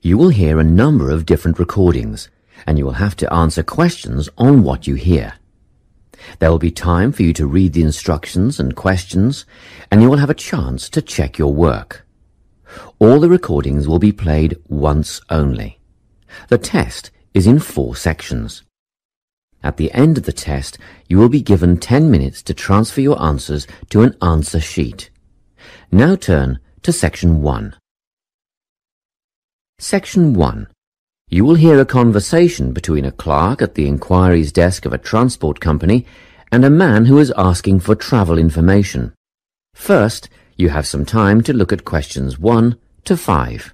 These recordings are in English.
You will hear a number of different recordings, and you will have to answer questions on what you hear. There will be time for you to read the instructions and questions, and you will have a chance to check your work. All the recordings will be played once only. The test is in 4 sections. At the end of the test, you will be given 10 minutes to transfer your answers to an answer sheet. Now turn to Section 1. Section 1. You will hear a conversation between a clerk at the inquiries desk of a transport company and a man who is asking for travel information. First, you have some time to look at questions 1 to 5.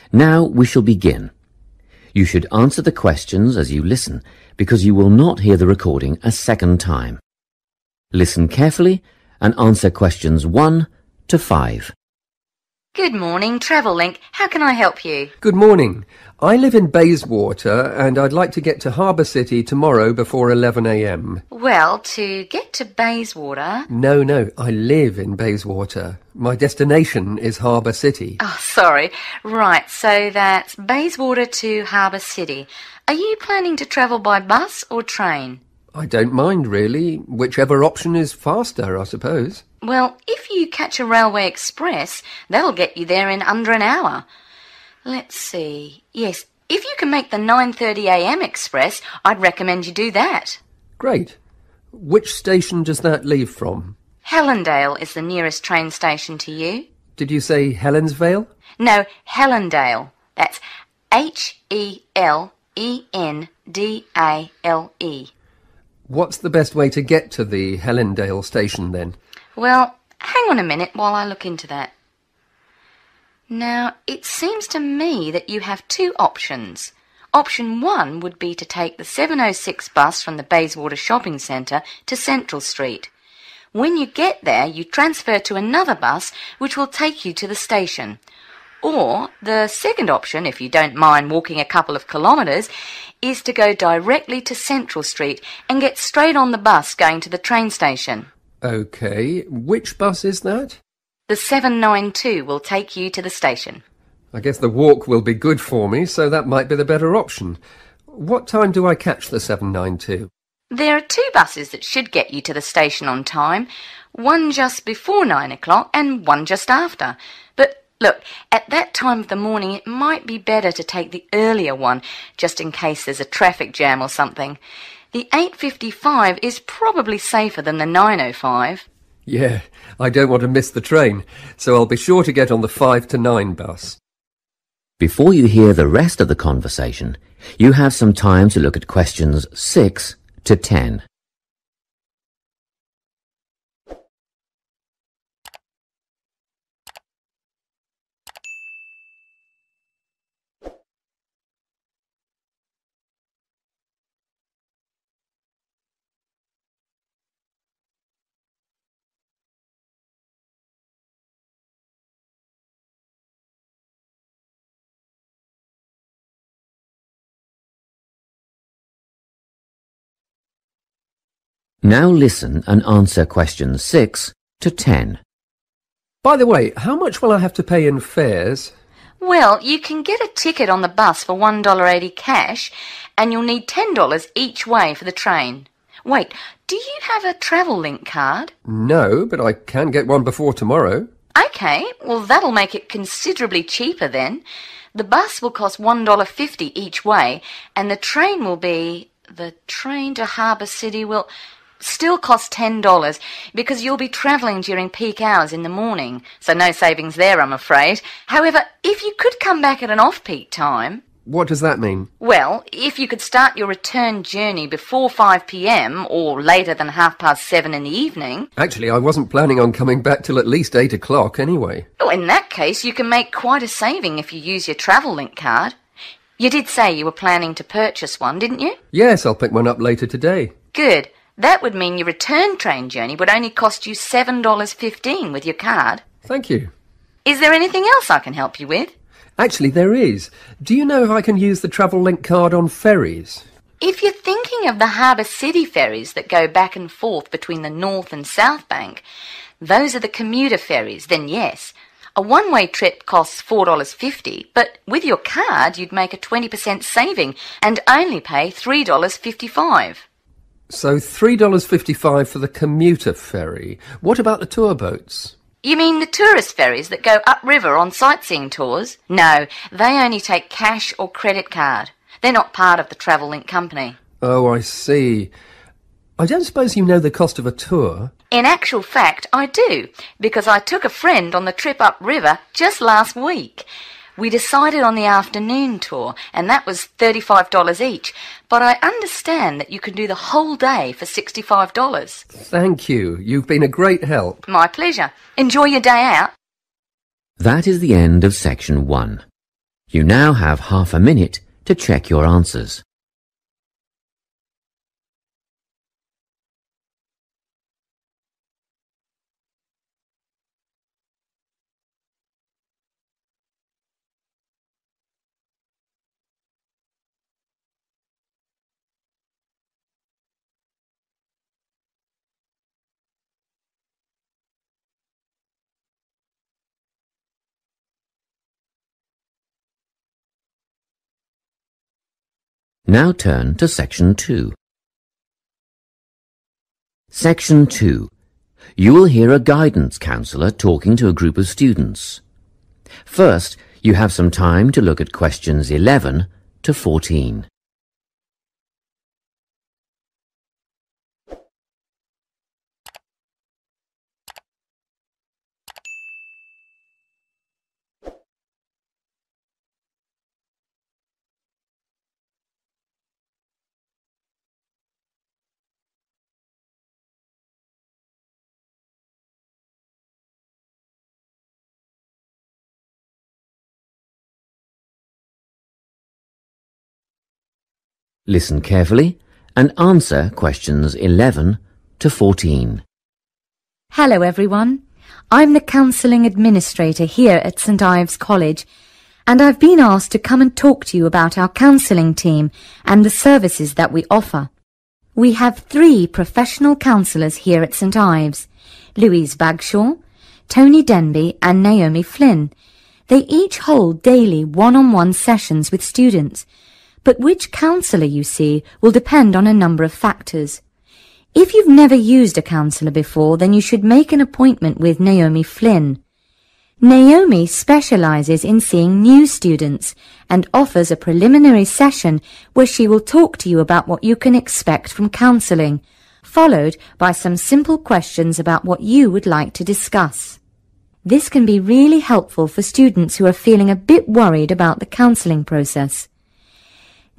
Now we shall begin. You should answer the questions as you listen, because you will not hear the recording a second time. Listen carefully and answer questions 1 to 5. Good morning, Travel Link. How can I help you? Good morning. I live in Bayswater and I'd like to get to Harbour City tomorrow before 11 a.m. Well, to get to Bayswater... No, I live in Bayswater. My destination is Harbour City. Oh, sorry. Right, so that's Bayswater to Harbour City. Are you planning to travel by bus or train? I don't mind, really. Whichever option is faster, I suppose. Well, if you catch a railway express, that'll get you there in under an hour. Let's see. Yes, if you can make the 9:30 a.m. express, I'd recommend you do that. Great. Which station does that leave from? Helendale is the nearest train station to you. Did you say Helensvale? No, Helendale. That's Helendale. What's the best way to get to the Helendale station then? Well, hang on a minute while I look into that. Now, it seems to me that you have 2 options. Option 1 would be to take the 7:06 bus from the Bayswater Shopping Centre to Central Street. When you get there, you transfer to another bus which will take you to the station. Or the second option, if you don't mind walking a couple of kilometres, is to go directly to Central Street and get straight on the bus going to the train station. OK. Which bus is that? The 792 will take you to the station. I guess the walk will be good for me, so that might be the better option. What time do I catch the 792? There are 2 buses that should get you to the station on time, one just before 9 o'clock and one just after. But look, at that time of the morning it might be better to take the earlier one, just in case there's a traffic jam or something. The 8:55 is probably safer than the 9:05. Yeah, I don't want to miss the train, so I'll be sure to get on the 5 to 9 bus. Before you hear the rest of the conversation, you have some time to look at questions 6 to 10. Now listen and answer questions 6 to 10. By the way, how much will I have to pay in fares? Well, you can get a ticket on the bus for $1.80 cash, and you'll need $10 each way for the train. Wait, do you have a Travel Link card? No, but I can get one before tomorrow. OK, well that'll make it considerably cheaper then. The bus will cost $1.50 each way, and the train will be... The train to Harbour City will... still cost $10 because you'll be travelling during peak hours in the morning, so no savings there, I'm afraid. However, if you could come back at an off-peak time... What does that mean? Well, if you could start your return journey before 5 p.m. or later than 7:30 in the evening... Actually, I wasn't planning on coming back till at least 8 o'clock anyway. Oh, in that case, you can make quite a saving if you use your travel link card. You did say you were planning to purchase one, didn't you? Yes, I'll pick one up later today. Good. That would mean your return train journey would only cost you $7.15 with your card. Thank you. Is there anything else I can help you with? Actually, there is. Do you know if I can use the travel link card on ferries? If you're thinking of the Harbour City ferries that go back and forth between the North and South Bank, those are the commuter ferries, then yes. A one-way trip costs $4.50, but with your card you'd make a 20% saving and only pay $3.55. So $3.55 for the commuter ferry. What about the tour boats? You mean the tourist ferries that go upriver on sightseeing tours? No, they only take cash or credit card. They're not part of the Travel Link company. Oh, I see. I don't suppose you know the cost of a tour? In actual fact, I do, because I took a friend on the trip upriver just last week. We decided on the afternoon tour, and that was $35 each, but I understand that you can do the whole day for $65. Thank you. You've been a great help. My pleasure. Enjoy your day out. That is the end of section 1. You now have half a minute to check your answers. Now turn to Section 2. Section 2. You will hear a guidance counsellor talking to a group of students. First, you have some time to look at questions 11 to 14. Listen carefully and answer questions 11 to 14. Hello everyone. I'm the Counselling Administrator here at St Ives College, and I've been asked to come and talk to you about our counselling team and the services that we offer. We have 3 professional counsellors here at St Ives, Louise Bagshaw, Tony Denby and Naomi Flynn. They each hold daily one-on-one sessions with students, but which counsellor you see will depend on a number of factors. If you've never used a counsellor before, then you should make an appointment with Naomi Flynn. Naomi specialises in seeing new students and offers a preliminary session where she will talk to you about what you can expect from counselling, followed by some simple questions about what you would like to discuss. This can be really helpful for students who are feeling a bit worried about the counselling process.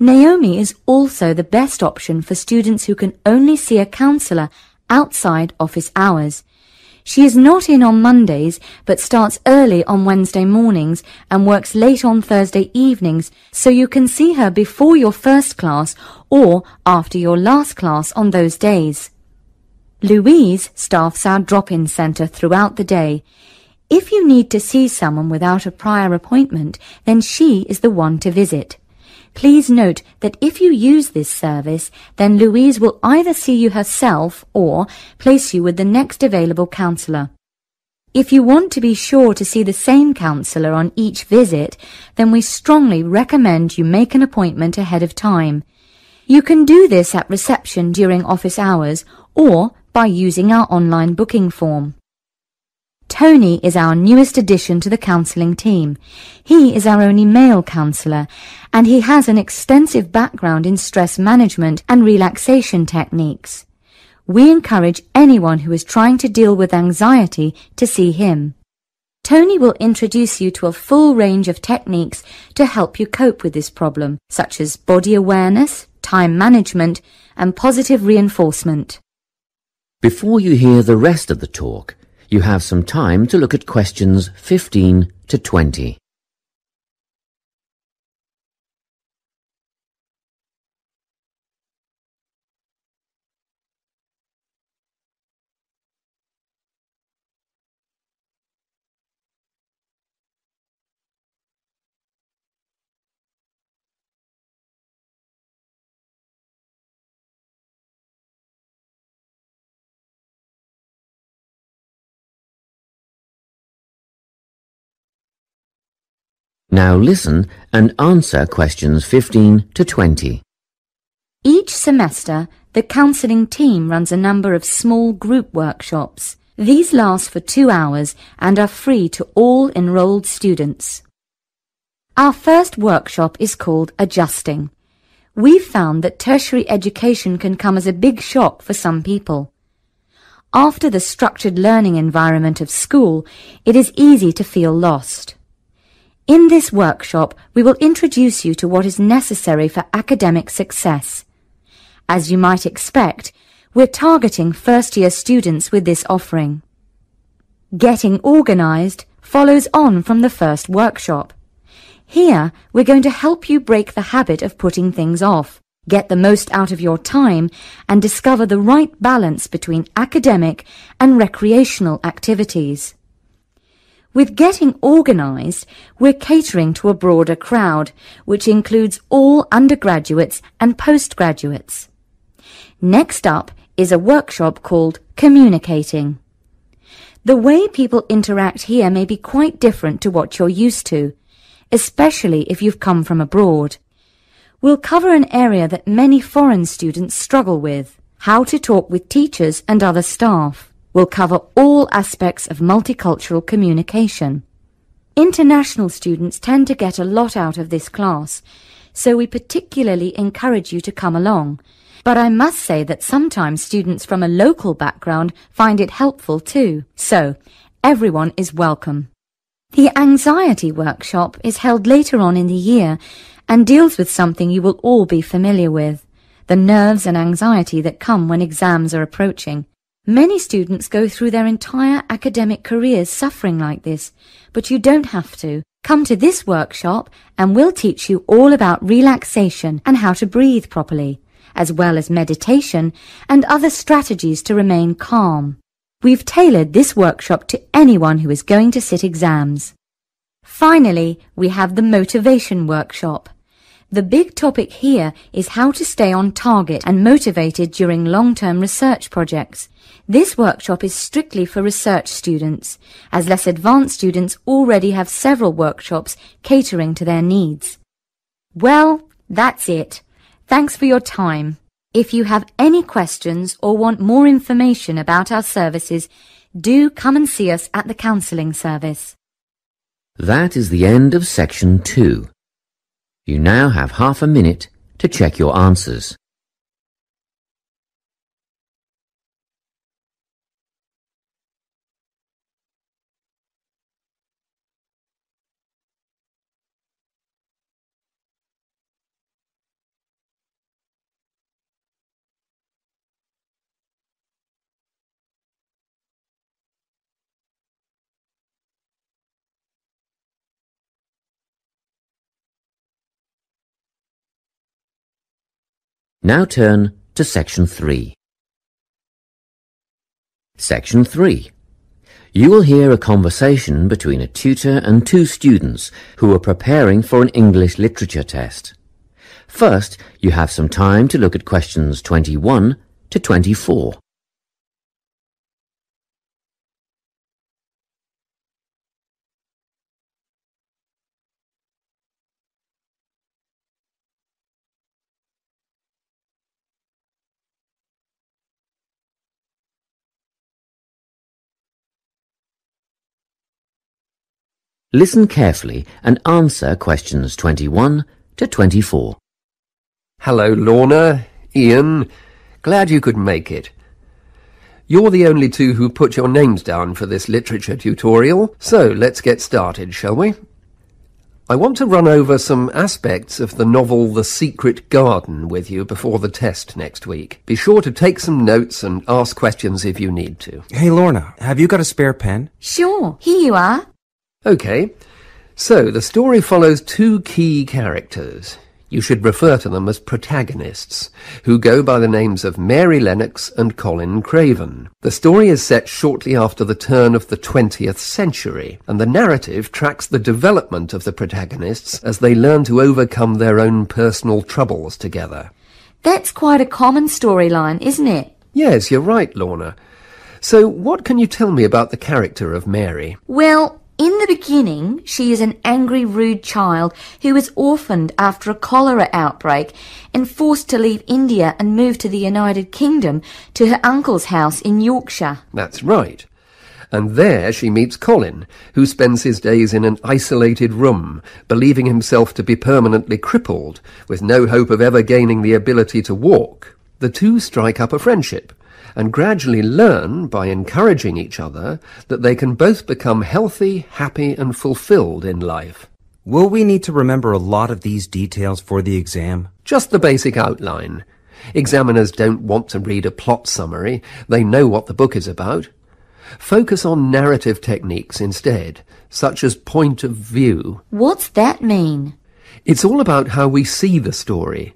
Naomi is also the best option for students who can only see a counsellor outside office hours. She is not in on Mondays, but starts early on Wednesday mornings and works late on Thursday evenings, so you can see her before your first class or after your last class on those days. Louise staffs our drop-in centre throughout the day. If you need to see someone without a prior appointment, then she is the one to visit. Please note that if you use this service, then Louise will either see you herself or place you with the next available counsellor. If you want to be sure to see the same counsellor on each visit, then we strongly recommend you make an appointment ahead of time. You can do this at reception during office hours or by using our online booking form. Tony is our newest addition to the counselling team. He is our only male counsellor, and he has an extensive background in stress management and relaxation techniques. We encourage anyone who is trying to deal with anxiety to see him. Tony will introduce you to a full range of techniques to help you cope with this problem, such as body awareness, time management, and positive reinforcement. Before you hear the rest of the talk, you have some time to look at questions 15 to 20. Now listen and answer questions 15 to 20. Each semester, the counselling team runs a number of small group workshops. These last for 2 hours and are free to all enrolled students. Our first workshop is called Adjusting. We've found that tertiary education can come as a big shock for some people. After the structured learning environment of school, it is easy to feel lost. In this workshop, we will introduce you to what is necessary for academic success. As you might expect, we're targeting first-year students with this offering. Getting organised follows on from the first workshop. Here, we're going to help you break the habit of putting things off, get the most out of your time, and discover the right balance between academic and recreational activities. With Getting Organised, we're catering to a broader crowd, which includes all undergraduates and postgraduates. Next up is a workshop called Communicating. The way people interact here may be quite different to what you're used to, especially if you've come from abroad. We'll cover an area that many foreign students struggle with, how to talk with teachers and other staff. We'll cover all aspects of multicultural communication. International students tend to get a lot out of this class, so we particularly encourage you to come along. But I must say that sometimes students from a local background find it helpful too, so everyone is welcome. The anxiety workshop is held later on in the year and deals with something you will all be familiar with, the nerves and anxiety that come when exams are approaching. Many students go through their entire academic careers suffering like this, but you don't have to. Come to this workshop and we'll teach you all about relaxation and how to breathe properly, as well as meditation and other strategies to remain calm. We've tailored this workshop to anyone who is going to sit exams. Finally, we have the motivation workshop. The big topic here is how to stay on target and motivated during long-term research projects. This workshop is strictly for research students, as less advanced students already have several workshops catering to their needs. Well, that's it. Thanks for your time. If you have any questions or want more information about our services, do come and see us at the counselling service. That is the end of section 2. You now have half a minute to check your answers. Now turn to section 3. Section 3. You will hear a conversation between a tutor and 2 students who are preparing for an English literature test. First, you have some time to look at questions 21 to 24. Listen carefully and answer questions 21 to 24. Hello, Lorna. Ian. Glad you could make it. You're the only two who put your names down for this literature tutorial, so let's get started, shall we? I want to run over some aspects of the novel The Secret Garden with you before the test next week. Be sure to take some notes and ask questions if you need to. Hey, Lorna, have you got a spare pen? Sure, here you are. Okay, so the story follows two key characters. You should refer to them as protagonists, who go by the names of Mary Lennox and Colin Craven. The story is set shortly after the turn of the 20th century, and the narrative tracks the development of the protagonists as they learn to overcome their own personal troubles together. That's quite a common storyline, isn't it? Yes, you're right, Lorna. So what can you tell me about the character of Mary? Well, in the beginning, she is an angry, rude child who was orphaned after a cholera outbreak and forced to leave India and move to the United Kingdom to her uncle's house in Yorkshire. That's right. And there she meets Colin, who spends his days in an isolated room, believing himself to be permanently crippled, with no hope of ever gaining the ability to walk. The two strike up a friendship, and gradually learn, by encouraging each other, that they can both become healthy, happy, and fulfilled in life. Will we need to remember a lot of these details for the exam? Just the basic outline. Examiners don't want to read a plot summary. They know what the book is about. Focus on narrative techniques instead, such as point of view. What's that mean? It's all about how we see the story.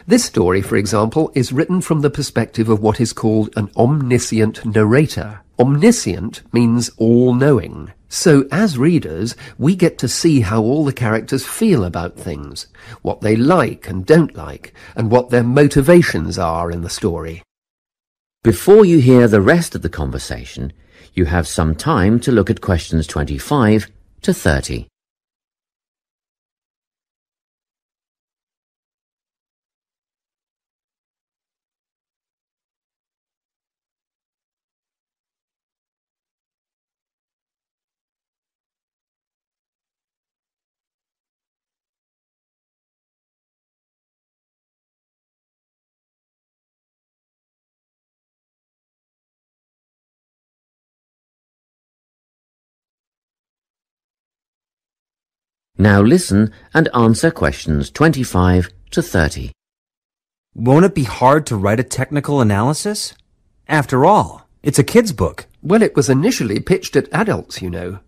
This story, for example, is written from the perspective of what is called an omniscient narrator. Omniscient means all-knowing. So, as readers, we get to see how all the characters feel about things, what they like and don't like, and what their motivations are in the story. Before you hear the rest of the conversation, you have some time to look at questions 25 to 30. Now listen and answer questions 25 to 30. Won't it be hard to write a technical analysis? After all, it's a kid's book. Well, it was initially pitched at adults, you know.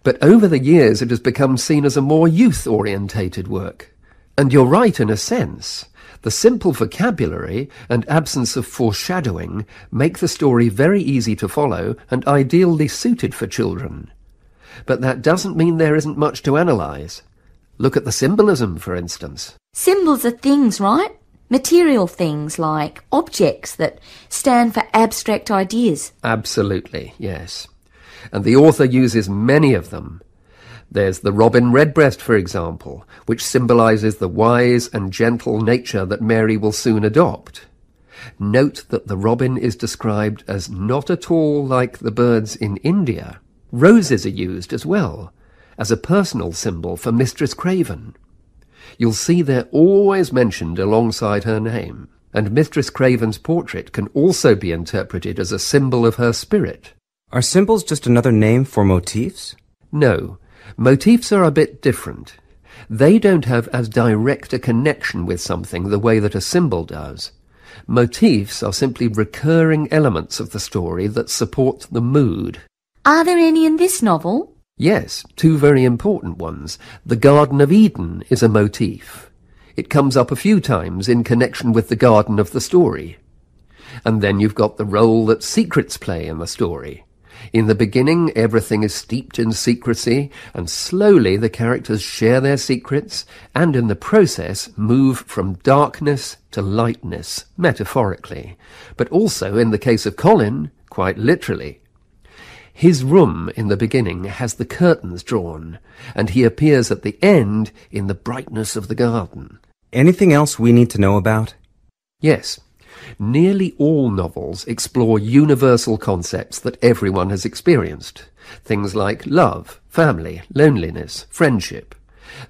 But over the years it has become seen as a more youth-orientated work. And you're right in a sense. The simple vocabulary and absence of foreshadowing make the story very easy to follow and ideally suited for children. But that doesn't mean there isn't much to analyse. Look at the symbolism, for instance. Symbols are things, right? Material things like objects that stand for abstract ideas. Absolutely, yes. And the author uses many of them. There's the robin redbreast, for example, which symbolises the wise and gentle nature that Mary will soon adopt. Note that the robin is described as not at all like the birds in India. Roses are used as well, as a personal symbol for Mistress Craven. You'll see they're always mentioned alongside her name, and Mistress Craven's portrait can also be interpreted as a symbol of her spirit. Are symbols just another name for motifs? No, motifs are a bit different. They don't have as direct a connection with something the way that a symbol does. Motifs are simply recurring elements of the story that support the mood. Are there any in this novel? Yes, two very important ones. The Garden of Eden is a motif. It comes up a few times in connection with the garden of the story. And then you've got the role that secrets play in the story. In the beginning, everything is steeped in secrecy, and slowly the characters share their secrets, and in the process move from darkness to lightness, metaphorically, but also, in the case of Colin, quite literally. His room in the beginning has the curtains drawn, and he appears at the end in the brightness of the garden. Anything else we need to know about? Yes. Nearly all novels explore universal concepts that everyone has experienced. Things like love, family, loneliness, friendship.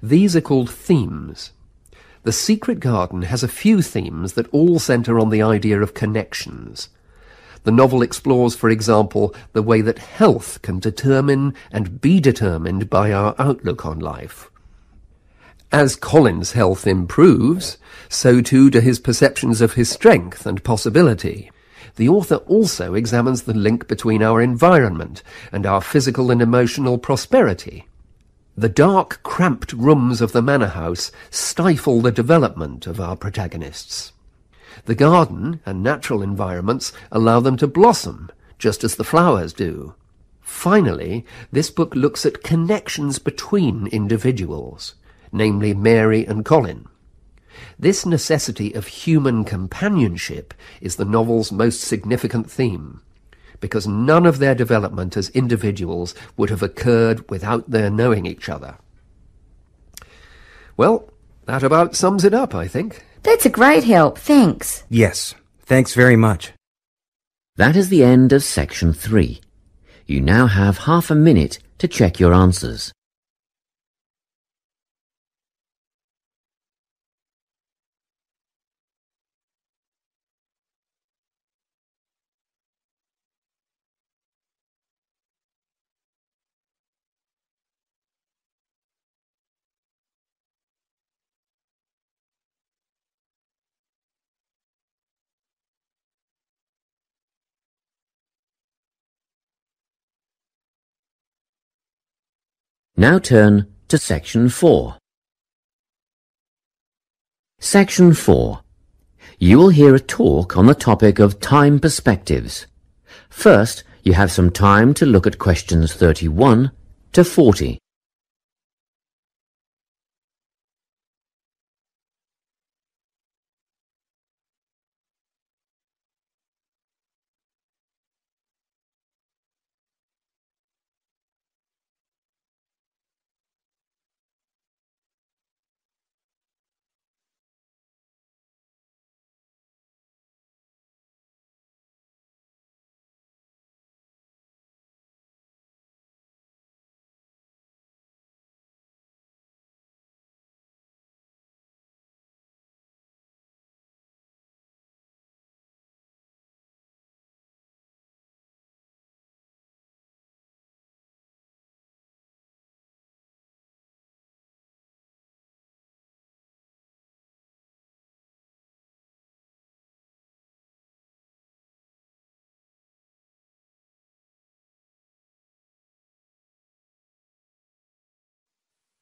These are called themes. The Secret Garden has a few themes that all centre on the idea of connections. The novel explores, for example, the way that health can determine and be determined by our outlook on life. As Colin's health improves, so too do his perceptions of his strength and possibility. The author also examines the link between our environment and our physical and emotional prosperity. The dark, cramped rooms of the manor house stifle the development of our protagonists. The garden and natural environments allow them to blossom, just as the flowers do. Finally, this book looks at connections between individuals, namely Mary and Colin. This necessity of human companionship is the novel's most significant theme, because none of their development as individuals would have occurred without their knowing each other. Well, that about sums it up, I think. That's a great help, thanks. Yes, thanks very much. That is the end of section 3. You now have half a minute to check your answers. Now turn to section 4. Section 4. You will hear a talk on the topic of time perspectives. First, you have some time to look at questions 31 to 40.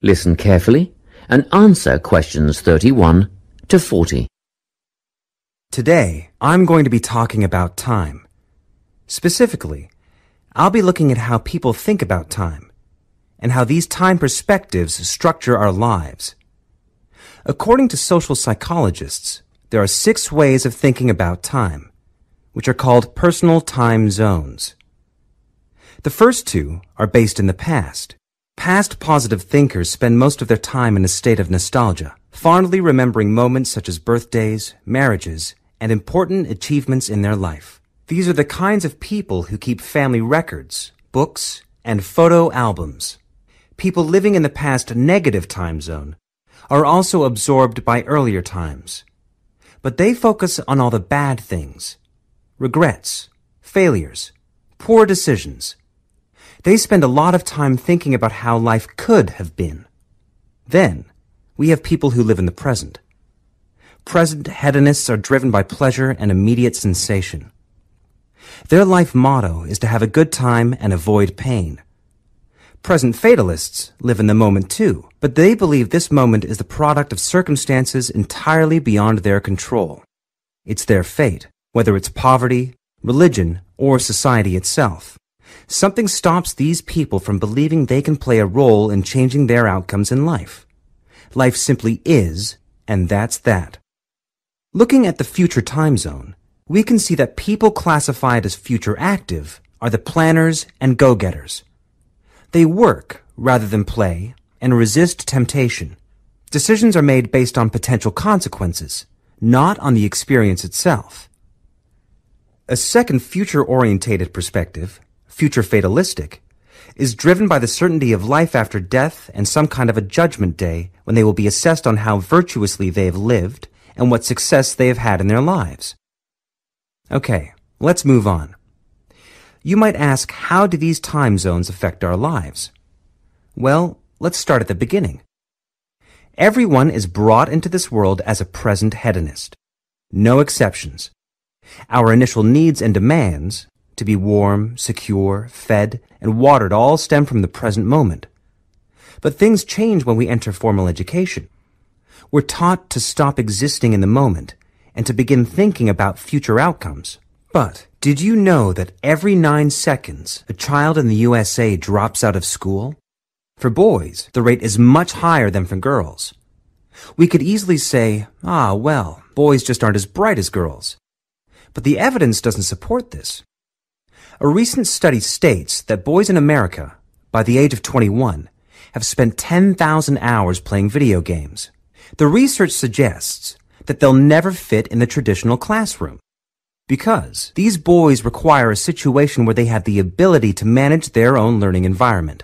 Listen carefully and answer questions 31 to 40. Today, I'm going to be talking about time. Specifically, I'll be looking at how people think about time and how these time perspectives structure our lives. According to social psychologists, there are 6 ways of thinking about time, which are called personal time zones. The first 2 are based in the past. Past positive thinkers spend most of their time in a state of nostalgia, fondly remembering moments such as birthdays, marriages, and important achievements in their life. These are the kinds of people who keep family records, books, and photo albums. People living in the past negative time zone are also absorbed by earlier times, but they focus on all the bad things, regrets, failures, poor decisions. They spend a lot of time thinking about how life could have been. Then, we have people who live in the present. Present hedonists are driven by pleasure and immediate sensation. Their life motto is to have a good time and avoid pain. Present fatalists live in the moment too, but they believe this moment is the product of circumstances entirely beyond their control. It's their fate, whether it's poverty, religion, or society itself. Something stops these people from believing they can play a role in changing their outcomes in life. Life simply is, and that's that. Looking at the future time zone, we can see that people classified as future active are the planners and go-getters. They work rather than play and resist temptation. Decisions are made based on potential consequences, not on the experience itself. A second future-orientated perspective, future fatalistic, is driven by the certainty of life after death and some kind of a judgment day when they will be assessed on how virtuously they have lived and what success they have had in their lives. Okay, Let's move on. You might ask, how do these time zones affect our lives? Well, let's start at the beginning. Everyone is brought into this world as a present hedonist. No exceptions. Our initial needs and demands, to be warm, secure, fed, and watered, all stem from the present moment. But things change when we enter formal education. We're taught to stop existing in the moment and to begin thinking about future outcomes. But did you know that every 9 seconds a child in the USA drops out of school? For boys, the rate is much higher than for girls. We could easily say, well, boys just aren't as bright as girls. But the evidence doesn't support this. A recent study states that boys in America, by the age of 21, have spent 10,000 hours playing video games. The research suggests that they'll never fit in the traditional classroom, because these boys require a situation where they have the ability to manage their own learning environment.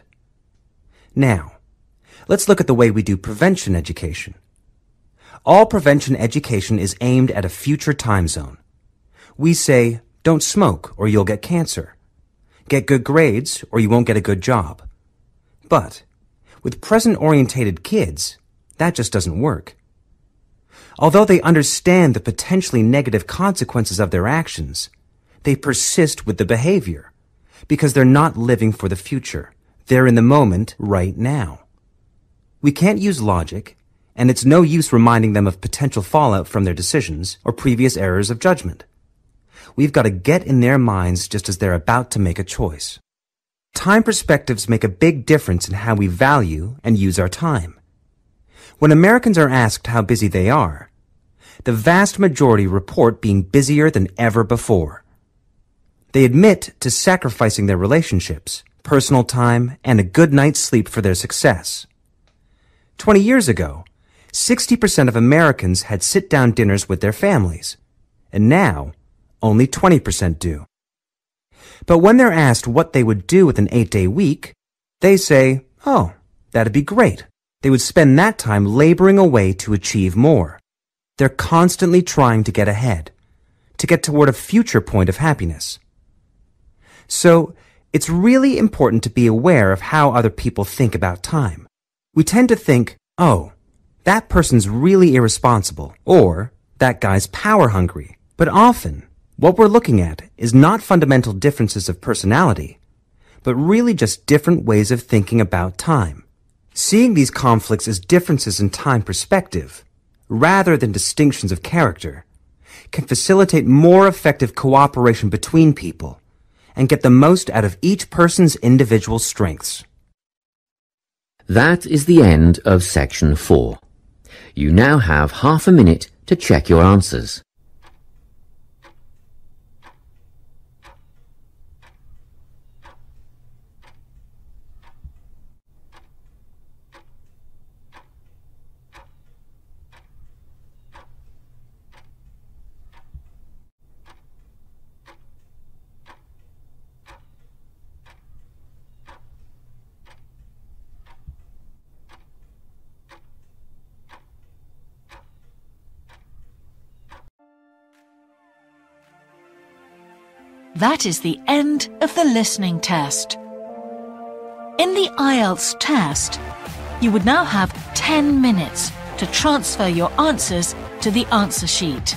Now, let's look at the way we do prevention education. All prevention education is aimed at a future time zone. We say, don't smoke or you'll get cancer. Get good grades or you won't get a good job. But with present-orientated kids, that just doesn't work. Although they understand the potentially negative consequences of their actions, they persist with the behavior because they're not living for the future. They're in the moment right now. We can't use logic, and it's no use reminding them of potential fallout from their decisions or previous errors of judgment. We've got to get in their minds just as they're about to make a choice. Time perspectives make a big difference in how we value and use our time. When Americans are asked how busy they are, the vast majority report being busier than ever before. They admit to sacrificing their relationships, personal time, and a good night's sleep for their success. 20 years ago, 60% of Americans had sit-down dinners with their families, and now only 20% do. But when they're asked what they would do with an 8-day week, they say, that'd be great. They would spend that time laboring away to achieve more. They're constantly trying to get ahead, to get toward a future point of happiness. So, it's really important to be aware of how other people think about time. We tend to think, that person's really irresponsible, or that guy's power hungry. But often, what we're looking at is not fundamental differences of personality, but really just different ways of thinking about time. Seeing these conflicts as differences in time perspective, rather than distinctions of character, can facilitate more effective cooperation between people and get the most out of each person's individual strengths. That is the end of section 4. You now have half a minute to check your answers. That is the end of the listening test. In the Ielts test, you would now have 10 minutes to transfer your answers to the answer sheet.